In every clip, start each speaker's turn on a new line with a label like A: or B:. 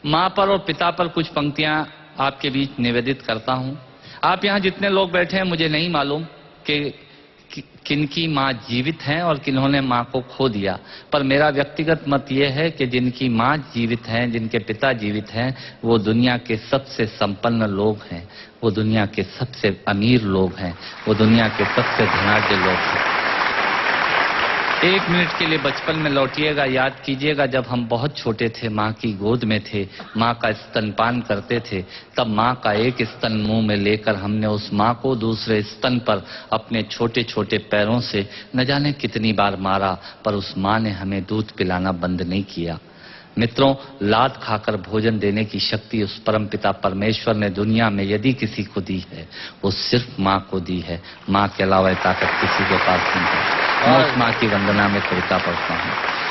A: माँ पर और पिता पर कुछ पंक्तियां आपके बीच निवेदित करता हूं। आप यहां जितने लोग बैठे हैं, मुझे नहीं मालूम कि किनकी माँ जीवित हैं और किन्होंने माँ को खो दिया, पर मेरा व्यक्तिगत मत यह है कि जिनकी माँ जीवित हैं, जिनके पिता जीवित हैं, वो दुनिया के सबसे संपन्न लोग हैं, वो दुनिया के सबसे अमीर लोग हैं, वो दुनिया के सबसे धनाढ्य लोग हैं। एक मिनट के लिए बचपन में लौटिएगा, याद कीजिएगा जब हम बहुत छोटे थे, माँ की गोद में थे, माँ का स्तनपान करते थे, तब माँ का एक स्तन मुंह में लेकर हमने उस माँ को दूसरे स्तन पर अपने छोटे छोटे पैरों से न जाने कितनी बार मारा, पर उस माँ ने हमें दूध पिलाना बंद नहीं किया। मित्रों, लात खाकर भोजन देने की शक्ति उस परमपिता परमेश्वर ने दुनिया में यदि किसी को दी है, वो सिर्फ माँ को दी है। माँ के अलावा ताकत किसी के पास नहीं है। मैं उस माँ की वंदना में कविता पढ़ता हूँ।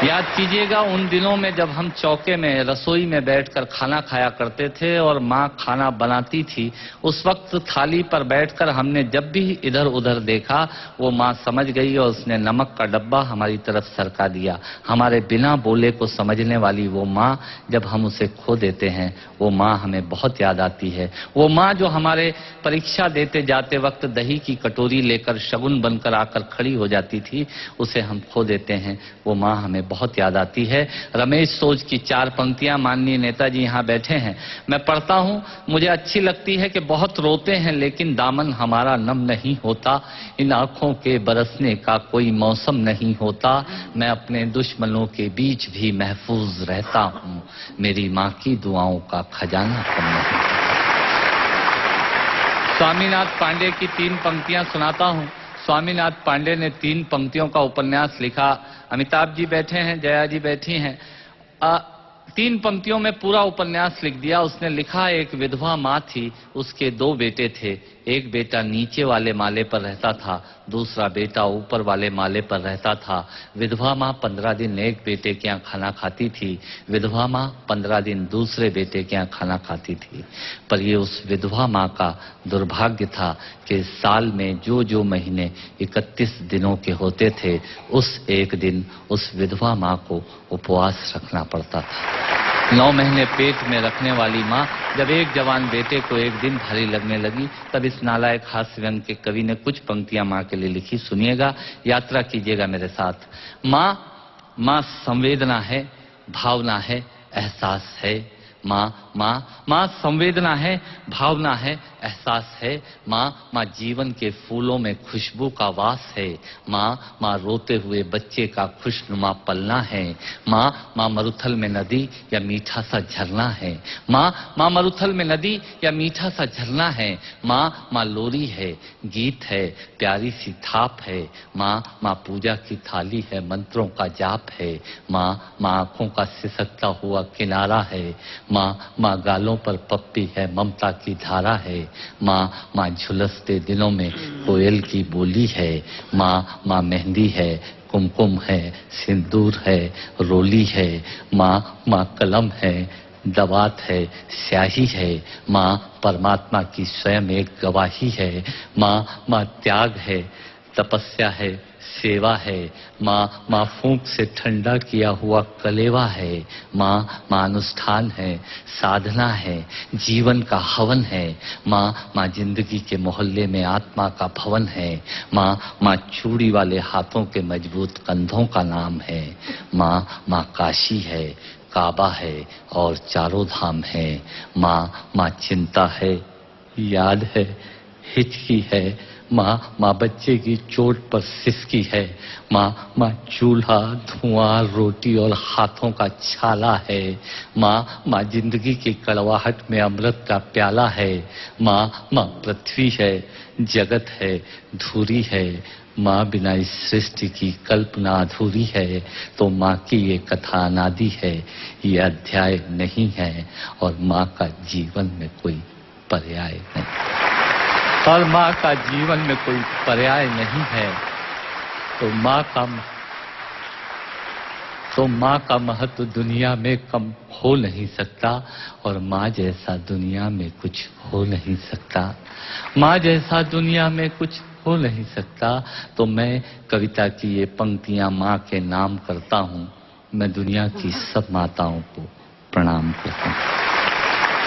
A: याद कीजिएगा उन दिनों में जब हम चौके में रसोई में बैठकर खाना खाया करते थे और माँ खाना बनाती थी। उस वक्त थाली पर बैठकर हमने जब भी इधर उधर देखा, वो माँ समझ गई और उसने नमक का डब्बा हमारी तरफ सरका दिया। हमारे बिना बोले को समझने वाली वो माँ, जब हम उसे खो देते हैं, वो माँ हमें बहुत याद आती है। वो माँ जो हमारे परीक्षा देते जाते वक्त दही की कटोरी लेकर शगुन बनकर आकर खड़ी हो जाती थी, उसे हम खो देते हैं। वो माँ हमें बहुत याद आती है। रमेश सोज की 4 पंक्तियां माननीय नेताजी यहां बैठे हैं, मैं पढ़ता हूं। मुझे अच्छी लगती है कि बहुत रोते हैं लेकिन दामन हमारा नम नहीं होता, इन आंखों के बरसने का कोई मौसम नहीं होता, मैं अपने दुश्मनों के बीच भी महफूज रहता हूं, मेरी मां की दुआओं का खजाना कम नहीं। स्वामीनाथ पांडे की 3 पंक्तियां सुनाता हूं। स्वामीनाथ पांडे ने 3 पंक्तियों का उपन्यास लिखा। अमिताभ जी बैठे हैं, जया जी बैठी हैं। 3 पंक्तियों में पूरा उपन्यास लिख दिया उसने। लिखा, एक विधवा माँ थी, उसके 2 बेटे थे। एक बेटा नीचे वाले माले पर रहता था, दूसरा बेटा ऊपर वाले माले पर रहता था। विधवा माँ 15 दिन एक बेटे के यहाँ खाना खाती थी, विधवा माँ 15 दिन दूसरे बेटे के यहाँ खाना खाती थी। पर ये उस विधवा माँ का दुर्भाग्य था कि साल में जो महीने 31 दिनों के होते थे, उस एक दिन उस विधवा माँ को उपवास रखना पड़ता था। 9 महीने पेट में रखने वाली माँ जब एक जवान बेटे को एक दिन भारी लगने लगी, तब इस नालायक हास्य व्यंग के कवि ने कुछ पंक्तियां माँ के लिए लिखी। सुनिएगा, यात्रा कीजिएगा मेरे साथ। माँ संवेदना है, भावना है, एहसास है। माँ संवेदना है, भावना है, एहसास है। माँ जीवन के फूलों में खुशबू का वास है। माँ रोते हुए बच्चे का खुशनुमा पलना है। माँ मरुथल में नदी या मीठा सा झरना है। माँ मरुथल में नदी या मीठा सा झरना है। माँ लोरी है, गीत है, प्यारी सी थाप है। माँ पूजा की थाली है, मंत्रों का जाप है। माँ आंखों का सिसकता हुआ किनारा है। माँ गालों पर पप्पी है, ममता की धारा है। माँ झुलसते दिनों में कोयल की बोली है। माँ मेहंदी है, कुमकुम है, सिंदूर है, रोली है। माँ कलम है, दवात है, स्याही है। माँ परमात्मा की स्वयं एक गवाही है। माँ त्याग है, तपस्या है, सेवा है। माँ फूंक से ठंडा किया हुआ कलेवा है। माँ अनुष्ठान है, साधना है, जीवन का हवन है। माँ जिंदगी के मोहल्ले में आत्मा का भवन है। माँ चूड़ी वाले हाथों के मजबूत कंधों का नाम है। माँ काशी है, काबा है और चारों धाम है। माँ चिंता है, याद है, हिचकी है। माँ बच्चे की चोट पर सिसकी है। माँ चूल्हा, धुआं, रोटी और हाथों का छाला है। माँ जिंदगी की कड़वाहट में अमृत का प्याला है। माँ पृथ्वी है, जगत है, धूरी है। माँ बिना इस सृष्टि की कल्पना अधूरी है। तो माँ की ये कथा अनादि है, ये अध्याय नहीं है, और माँ का जीवन में कोई पर्याय नहीं। और माँ का जीवन में कोई पर्याय नहीं है। तो माँ का महत्व दुनिया में कम हो नहीं सकता, और माँ जैसा दुनिया में कुछ हो नहीं सकता। माँ जैसा दुनिया में कुछ हो नहीं सकता। तो मैं कविता की ये पंक्तियां माँ के नाम करता हूँ। मैं दुनिया की सब माताओं को प्रणाम करता हूँ।